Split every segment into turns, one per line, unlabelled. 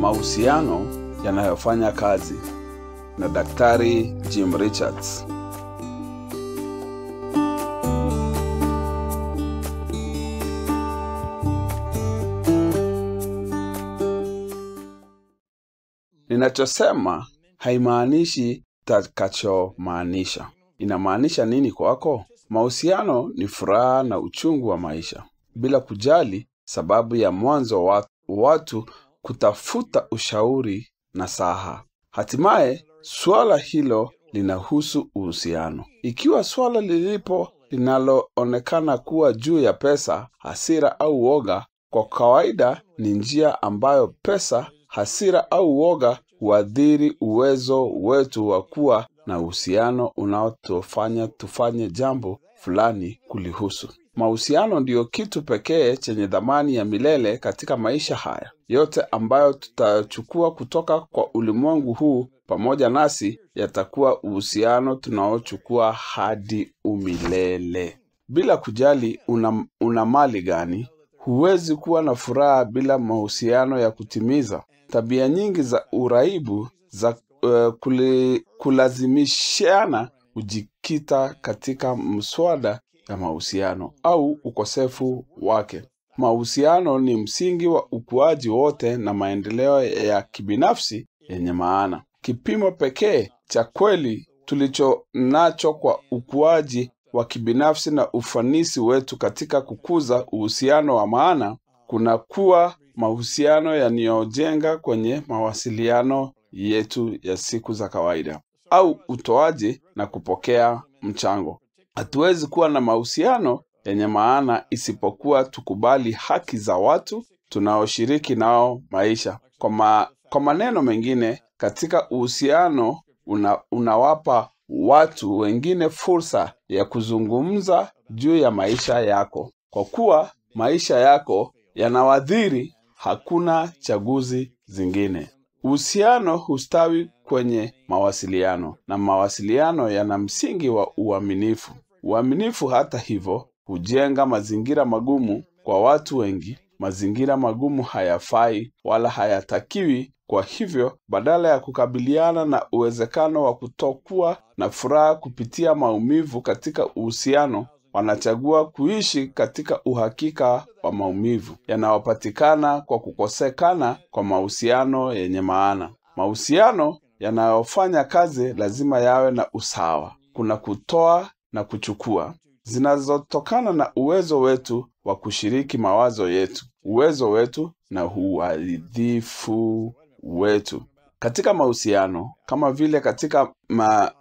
Mahusiano yanayofanya kazi na Daktari Jim Richards. Ninachosema haimaanishi takachomaanisha. Inamaanisha nini kwako? Mahusiano ni furaha na uchungu wa maisha, bila kujali sababu ya mwanzo wa watu kutafuta ushauri na saha. Hatimaye swala hilo linahusu uhusiano. Ikiwa swala lilipo linaloonekana kuwa juu ya pesa, hasira au woga, kwa kawaida ni njia ambayo pesa, hasira au woga huathiri uwezo wetu wa kuwa na uhusiano unaotufanya tufanye jambo fulani kulihusu. Mahusiano ndiyo kitu pekee chenye dhamani ya milele katika maisha haya. Yote ambayo tutachukua kutoka kwa ulimwengu huu pamoja nasi yatakuwa uhusiano tunaochukua hadi umilele. Bila kujali una mali gani, huwezi kuwa na furaha bila mahusiano ya kutimiza. Tabia nyingi za uraibu za kulazimishana hujikita katika mswada ya mahusiano au ukosefu wake. Mahusiano ni msingi wa ukuaji wote na maendeleo ya kibinafsi yenye maana. Kipimo pekee cha kweli tulicho nacho kwa ukuaji wa kibinafsi na ufanisi wetu katika kukuza uhusiano wa maana kuna kuwa mahusiano yanayojenga kwenye mawasiliano yetu ya siku za kawaida au utoaji na kupokea mchango. Hatuwezi kuwa na mahusiano yenye maana isipokuwa tukubali haki za watu tunaoshiriki nao maisha. Kwa maneno mengine, katika uhusiano unawapa watu wengine fursa ya kuzungumza juu ya maisha yako. Kwa kuwa maisha yako yanawadhiri, hakuna chaguzi zingine. Uhusiano hustawi kwenye mawasiliano, na mawasiliano yana msingi wa uaminifu. Uaminifu, hata hivyo, hujenga mazingira magumu kwa watu wengi. Mazingira magumu hayafai wala hayatakiwi. Kwa hivyo, badala ya kukabiliana na uwezekano wa kutokuwa na furaha kupitia maumivu katika uhusiano, wanachagua kuishi katika uhakika wa maumivu yanayopatikana kwa kukosekana kwa mahusiano yenye maana. Mahusiano yanayofanya kazi lazima yawe na usawa. Kuna kutoa na kuchukua zinazotokana na uwezo wetu wa kushiriki mawazo yetu, uwezo wetu na uadilifu wetu. Katika mahusiano, kama vile katika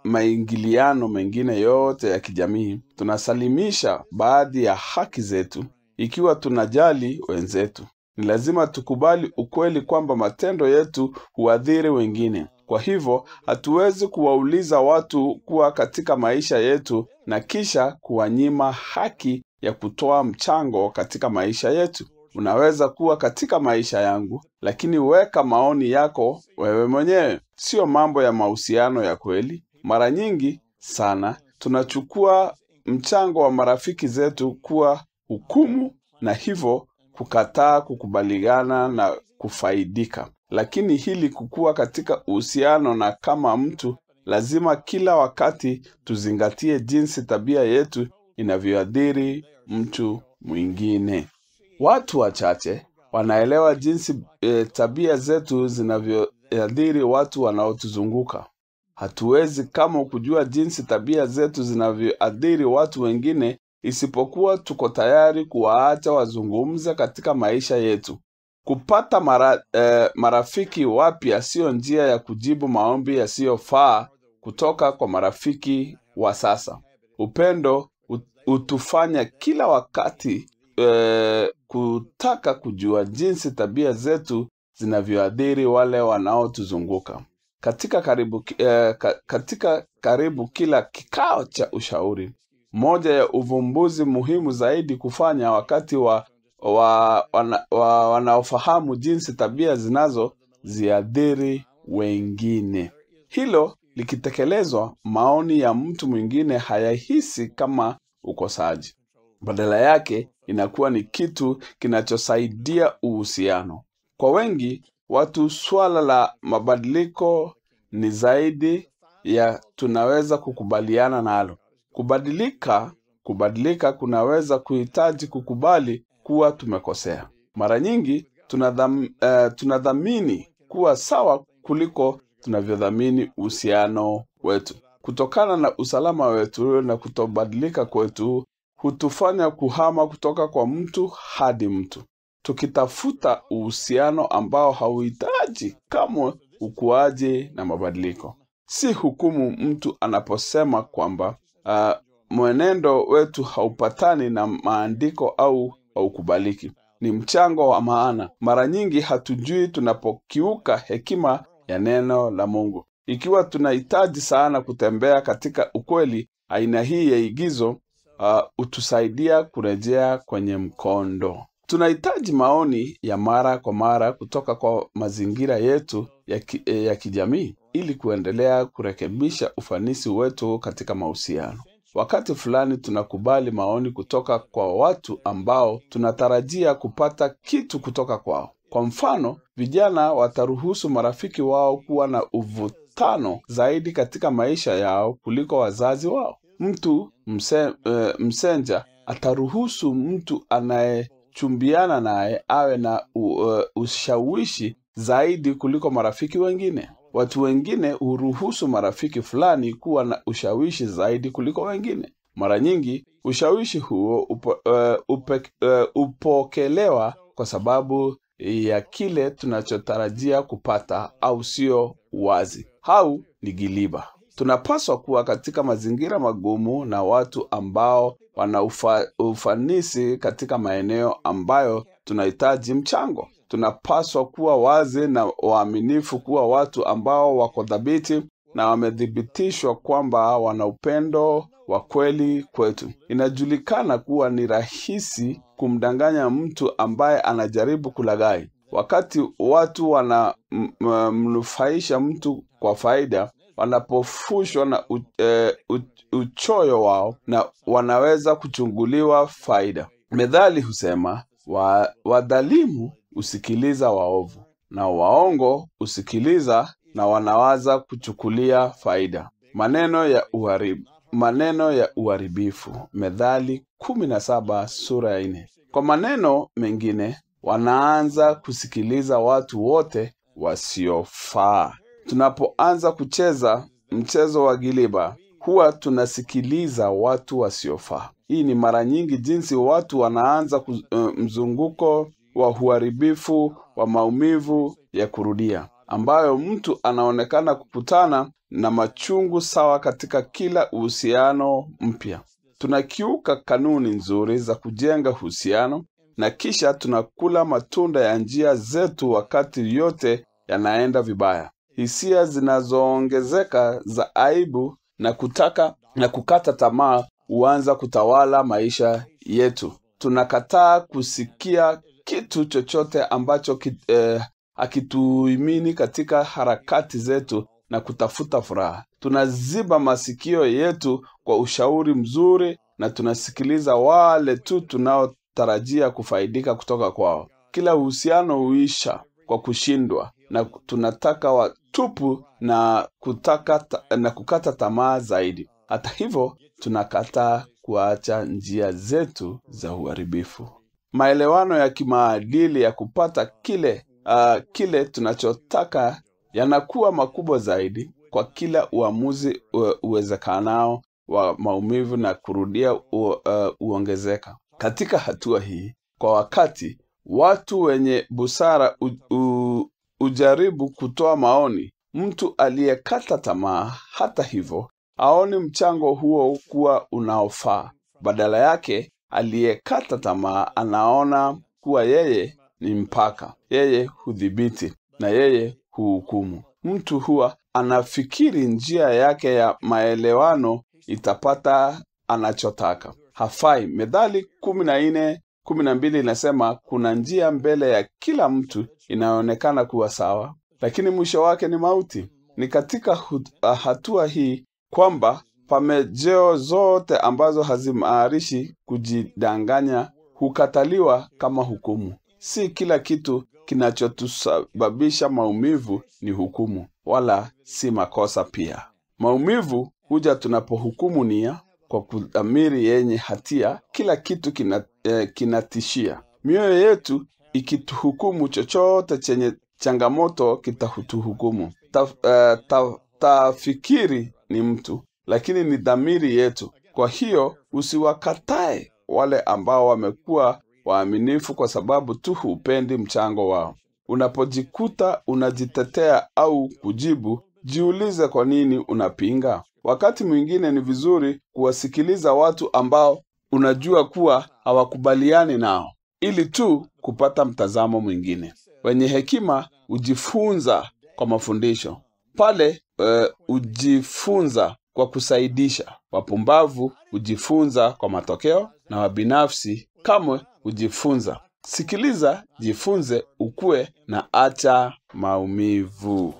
maingiliano mengine yote ya kijamii, tunasalimisha baadhi ya haki zetu ikiwa tunajali wenzetu. Ni lazima tukubali ukweli kwamba matendo yetu huathiri wengine. Kwa hivyo, hatuwezi kuwauliza watu kuwa katika maisha yetu na kisha kuwanyima haki ya kutoa mchango katika maisha yetu. Unaweza kuwa katika maisha yangu, lakini weka maoni yako wewe mwenyewe. Sio mambo ya mahusiano ya kweli. Mara nyingi sana tunachukua mchango wa marafiki zetu kuwa hukumu na hivyo kukataa kukubaliana na kufaidika. Lakini hili kukua katika uhusiano na kama mtu, lazima kila wakati tuzingatie jinsi tabia yetu inavyoathiri mtu mwingine. Watu wachache wanaelewa jinsi tabia zetu zinavyoathiri watu wanaotuzunguka. Hatuwezi kama kujua jinsi tabia zetu zinavyoathiri watu wengine isipokuwa tuko tayari kuwaacha wazungumze katika maisha yetu. Kupata marafiki wapya sio njia ya kujibu maombi yasiyofaa kutoka kwa marafiki wa sasa. Upendo utufanya kila wakati kutaka kujua jinsi tabia zetu zinavyoathiri wale wanaotuzunguka. Katika karibu kila kikao cha ushauri, moja ya uvumbuzi muhimu zaidi kufanya wakati wanaofahamu jinsi tabia zinazoziathiri wengine. Hilo likitekelezwa, maoni ya mtu mwingine hayahisi kama ukosaji. Badala yake inakuwa ni kitu kinachosaidia uhusiano. Kwa wengi, watu, swala la mabadiliko ni zaidi ya tunaweza kukubaliana nalo. Kubadilika kunaweza kuhitaji kukubali kuwa tumekosea. Mara nyingi tunadhamini kuwa sawa kuliko tunavyodhamini uhusiano wetu. Kutokana na usalama wetu na kutobadilika kwetu, hutufanya kuhama kutoka kwa mtu hadi mtu, tukitafuta uhusiano ambao hauhitaji kamwe ukuaji na mabadiliko. Si hukumu mtu anaposema kwamba mwenendo wetu haupatani na maandiko au haukubaliki. Ni mchango wa maana. Mara nyingi hatujui tunapokiuka hekima ya neno la Mungu. Ikiwa tunahitaji sana kutembea katika ukweli, aina hii ya igizo utusaidia kurejea kwenye mkondo. Tunahitaji maoni ya mara kwa mara kutoka kwa mazingira yetu ya kijamii ili kuendelea kurekebisha ufanisi wetu katika mahusiano. Wakati fulani tunakubali maoni kutoka kwa watu ambao tunatarajia kupata kitu kutoka kwao. Kwa mfano, vijana wataruhusu marafiki wao kuwa na uvutano zaidi katika maisha yao kuliko wazazi wao. Mtu msenja ataruhusu mtu anayechumbiana naye awe na ushawishi zaidi kuliko marafiki wengine. Watu wengine huruhusu marafiki fulani kuwa na ushawishi zaidi kuliko wengine. Mara nyingi ushawishi huo upokelewa kwa sababu ya kile tunachotarajia kupata au sio wazi, au ni giliba. Tunapaswa kuwa katika mazingira magumu na watu ambao wana ufanisi katika maeneo ambayo tunahitaji mchango. Tunapaswa kuwa wazi na waaminifu, kuwa watu ambao wako dhabiti na wamethibitishwa kwamba wana upendo wa kweli kwetu. Inajulikana kuwa ni rahisi kumdanganya mtu ambaye anajaribu kulaghai. Wakati watu wanamnufaisha mtu kwa faida, wanapofushwa na uchoyo wao na wanaweza kuchunguliwa faida. Methali husema, wadhalimu usikiliza waovu, na waongo usikiliza na wanawaza kuchukulia faida. Maneno ya uharibifu. Methali 17 sura ya 4. Kwa maneno mengine, wanaanza kusikiliza watu wote wasiofaa. Tunapoanza kucheza mchezo wa giliba, huwa tunasikiliza watu wasiofaa. Hii ni mara nyingi jinsi watu wanaanza mzunguko wa uharibifu wa maumivu ya kurudia, ambayo mtu anaonekana kukutana na machungu sawa katika kila uhusiano mpya. Tunakiuka kanuni nzuri za kujenga uhusiano na kisha tunakula matunda ya njia zetu wakati yote yanaenda vibaya. Hisia zinazoongezeka za aibu na kukata tamaa huanza kutawala maisha yetu. Tunakataa kusikia kitu chochote ambacho hakituimini katika harakati zetu na kutafuta furaha. Tunaziba masikio yetu kwa ushauri mzuri na tunasikiliza wale tu tunaotarajia kufaidika kutoka kwao. Kila uhusiano huisha kwa kushindwa na tunataka watupu na kukata tamaa zaidi. Hata hivyo, tunakataa kuacha njia zetu za uharibifu. Maelewano ya kimaadili ya kupata kile tunachotaka yanakuwa makubwa zaidi kwa kila uamuzi uwezekanao wa maumivu na kurudia uongezeka. Katika hatua hii, kwa wakati watu wenye busara ujaribu kutoa maoni, mtu aliyekata tamaa hata hivyo haoni mchango huo kuwa unaofaa. Badala yake, aliyekata tamaa anaona kuwa yeye ni mpaka, yeye hudhibiti na yeye huhukumu. Mtu huwa anafikiri njia yake ya maelewano itapata anachotaka. Hafai. Methali 14:12 inasema, kuna njia mbele ya kila mtu inayoonekana kuwa sawa, lakini mwisho wake ni mauti. Ni katika hatua hii kwamba pamejeo zote ambazo hazimaarishi kujidanganya hukataliwa kama hukumu. Si kila kitu kinachotusababisha maumivu ni hukumu, wala si makosa pia. Maumivu huja tunapohukumu nia kwa kudhamiri yenye hatia. Kila kitu kinatishia. Mioyo yetu ikituhukumu, chochote chenye changamoto kitatuhukumu. Tafikiri ni mtu, lakini ni dhamiri yetu. Kwa hiyo usiwakatae wale ambao wamekuwa waaminifu kwa sababu tu hupendi mchango wao. Unapojikuta unajitetea au kujibu, jiulize kwa nini unapinga. Wakati mwingine ni vizuri kuwasikiliza watu ambao unajua kuwa hawakubaliani nao, ili tu kupata mtazamo mwingine. Wenye hekima hujifunza kwa mafundisho. Pale hujifunza kwa kusaidisha. Wapumbavu hujifunza kwa matokeo, na wabinafsi kamwe hujifunza. Sikiliza, jifunze, ukue na acha maumivu.